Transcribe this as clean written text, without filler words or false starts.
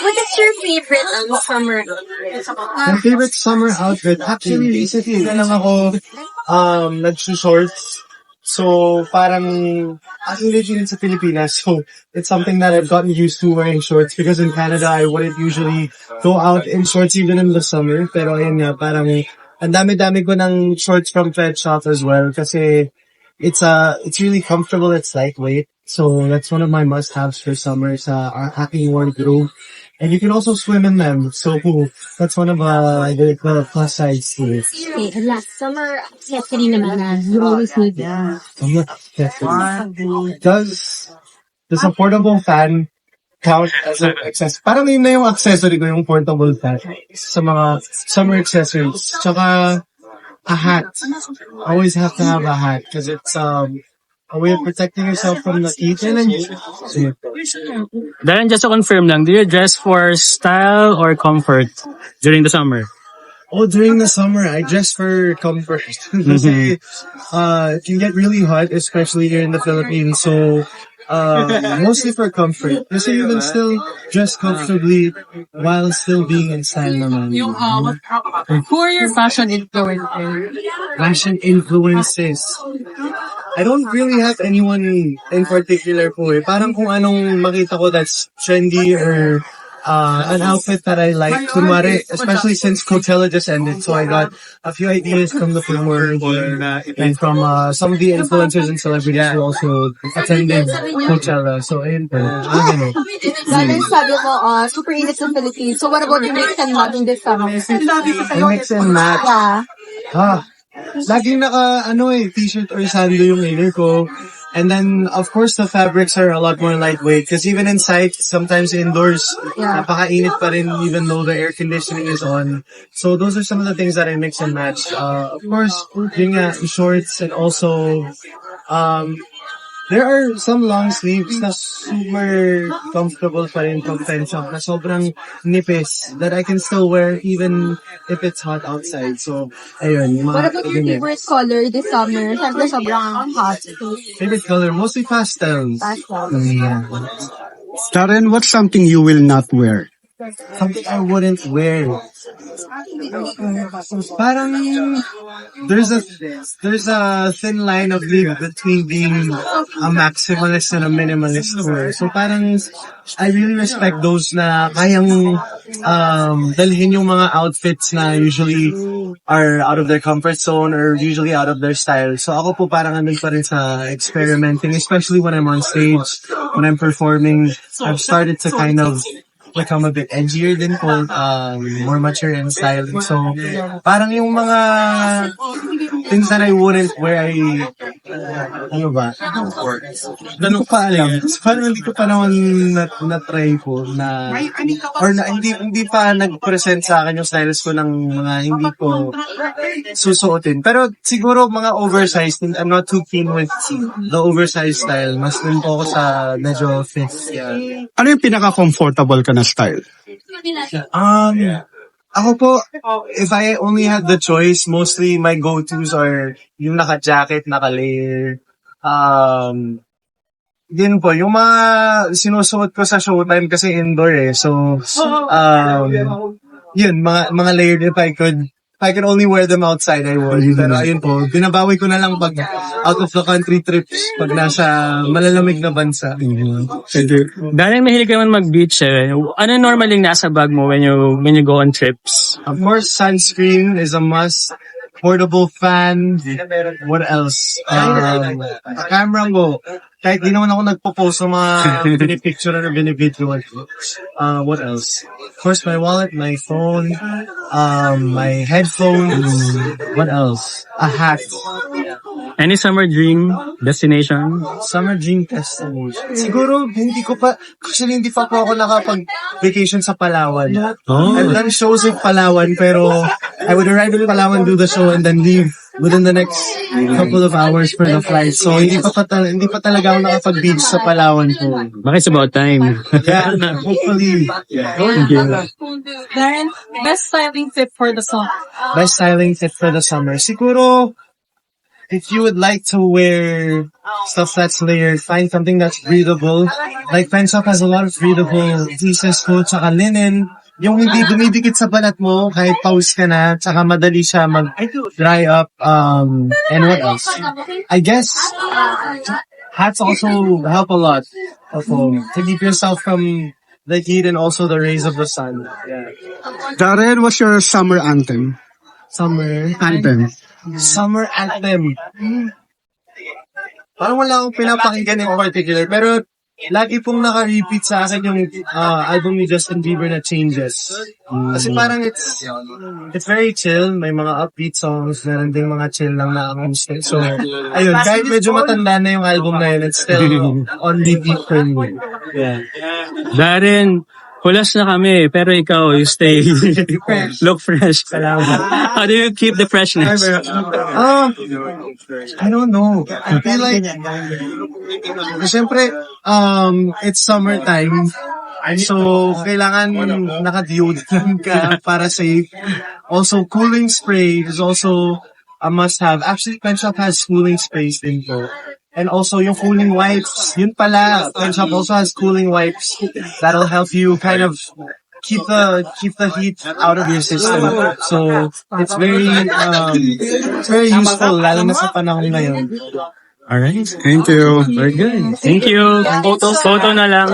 What is your favorite summer? My favorite summer outfit, actually recently na lang ako nagsushorts. So parang ako living sa Pilipinas, so it's something that I've gotten used to wearing shorts because in Canada I wouldn't usually go out in shorts even in the summer. Pero ayun nga, parang ang dami-dami ko ng shorts from Fed Shop as well kasi it's really comfortable, it's lightweight. So that's one of my must-haves for summer sa aking wardrobe. And you can also swim in them. So that's one of the plus sides to it. Okay, last summer accessory naman na you always need that. Does a portable fan count as an accessory? Parang yun na yung accessory ko, yung portable fan sa mga summer accessories. Tsaka a hat. Always have to have a hat because it's a way of protecting yourself from the heat. Darren, just to confirm lang, do you dress for style or comfort during the summer? Oh, during the summer, I dress for comfort. Kasi, it can get really hot, especially here in the Philippines. So, mostly for comfort. Kasi you can still dress comfortably while still being in style naman. Who are your fashion influencers? Fashion influences. I don't really have anyone in particular po eh. Parang kung anong makita ko that's trendy or an outfit that I like. Kunwari, especially since Coachella just ended, so I got a few ideas from the floor and from some of the influencers and celebrities who also attended Coachella. So ayun po. Darren, sabi mo, super init sa Philippines. So what about yung mix and match in this summer? Mix and match. Yeah. Laging t-shirt or sando yung inner ko. And then, of course, the fabrics are a lot more lightweight because even inside, sometimes indoors, napakainit pa rin even though the air conditioning is on. So those are some of the things that I mix and match. Of course, yung shorts and also, there are some long sleeves na super comfortable pa rin from Penshop na sobrang nipis that I can still wear even if it's hot outside. So, ayun. What about your favorite color this summer? Siyempre, sobrang hot. Favorite color? Mostly pastels. Yeah. Darren, what's something you will not wear? Something I wouldn't wear. Parang there's a thin line of between being a maximalist and a minimalist. So parang I really respect those na kayang dalhin yung mga outfits na usually are out of their comfort zone or usually out of their style. So ako po parang andun pa rin sa experimenting, especially when I'm on stage, when I'm performing. I've started to kind of become a bit edgier din po, more mature in styling. So, parang yung mga things that I wouldn't wear ano ba? Ganun pa alam. Parang hindi ko pa naman na-try po na, or na, hindi pa nag-present sa akin yung styles ko ng mga hindi ko susuotin. Pero siguro mga oversized, I'm not too keen with the oversized style. Mas din po ako sa medyo fit. Yeah. Ano yung pinaka-comfortable ka na style? Ako po, if I only had the choice, mostly my go-tos are yung naka-jacket, naka-layer. Din po, yung mga sinusuot ko sa showtime kasi indoor eh. So, yun, mga layered if I could only wear them outside, I would. Pero ayun po, binabawi ko na lang pag out of the country trips, pag nasa malalamig na bansa. Darren, mahilig ka naman mag-beach eh. Ano normally nasa bag mo when you go on trips? Of course, sunscreen is a must. Portable fan. What else? A camera mo. Kahit di naman ako nagpo-post ng mga binipicture or binibideo. What else? Of course, my wallet, my phone, my headphones. What else? A hat. Any summer dream destination? Summer dream destination. Siguro, hindi pa po ako nakapag-vacation sa Palawan. I've done shows in Palawan, pero I would arrive in Palawan, do the show, and then leave within the next couple of hours for the flight. So, hindi pa talaga ako nakapag-beach sa Palawan po. Baka it's about time. Yeah, hopefully. Thank you. Darren, best styling tip for the summer. Best styling tip for the summer. Siguro, if you would like to wear stuff that's layered, find something that's breathable. Like Pen Shop has a lot of breathable pieces po, tsaka linen. Yung hindi dumidikit sa balat mo kahit pause ka na, tsaka madali siya mag-dry up. And what else? I guess hats also help a lot to keep yourself from the heat and also the rays of the sun. Yeah. Darren, what's your summer anthem? Summer Anthem. anthem. Parang wala akong pinapakinggan in particular, pero lagi pong naka-repeat sa akin yung album ni Justin Bieber na Changes. Kasi parang it's very chill, may mga upbeat songs, meron ding mga chill lang na acoustic. So, ayun, kahit medyo matanda na yung album na yun, it's still on repeat for me. Yeah. Darren, hulas na kami, pero ikaw, you stay. Look fresh. How do you keep the freshness? I don't know. I feel like, siyempre, it's summertime. So, kailangan naka-deodorant ka para safe. Also, cooling spray is also a must-have. Actually, Pen Shop has cooling sprays din po. And also, yung cooling wipes, yun pala, Pen Shop also has cooling wipes that'll help you kind of keep the heat out of your system. So, it's very useful, lalo na sa panahon ngayon. Alright. Thank you. Very good. Thank you. Photo na lang.